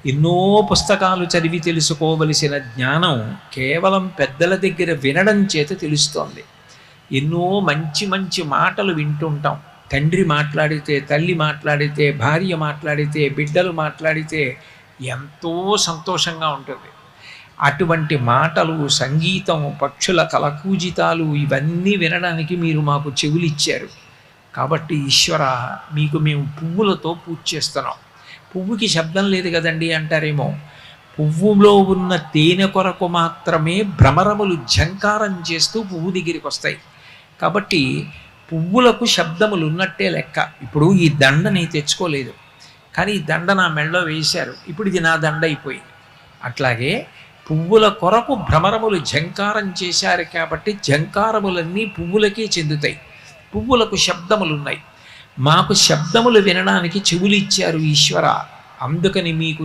ఎన్నో పుస్తకాలు చదివి తెలుసుకోవలసిన జ్ఞానం కేవలం పెద్దల దగ్గర వినడం చేత తెలుస్తోంది. ఎన్నో మంచి మంచి మాటలు వింటుంటాం. తండ్రి మాట్లాడితే, తల్లి మాట్లాడితే, భార్య మాట్లాడితే, బిడ్డలు మాట్లాడితే ఎంతో సంతోషంగా ఉంటుంది. అటువంటి మాటలు, సంగీతం, పక్షుల కలకూజితాలు ఇవన్నీ వినడానికి మీరు మాకు చెవులిచ్చారు. కాబట్టి ఈశ్వర, మీకు మేము పువ్వులతో పూజ చేస్తున్నాం. పువ్వుకి శబ్దం లేదు కదండి అంటారేమో. పువ్వులో ఉన్న తేనె కొరకు మాత్రమే భ్రమరములు ఝంకారం చేస్తూ పువ్వు దగ్గరికి వస్తాయి. కాబట్టి పువ్వులకు శబ్దములు ఉన్నట్టే లెక్క. ఇప్పుడు ఈ దండని తెచ్చుకోలేదు, కానీ ఈ దండ నా మెళ్ళో వేశారు, ఇప్పుడు ఇది నా దండ అయిపోయింది. అట్లాగే పువ్వుల కొరకు భ్రమరములు ఝంకారం చేశారు కాబట్టి ఝంకారములన్నీ పువ్వులకే చెందుతాయి. పువ్వులకు శబ్దములున్నాయి, మాకు శబ్దములు వినడానికి చెవులిచ్చారు ఈశ్వర. అందుకని మీకు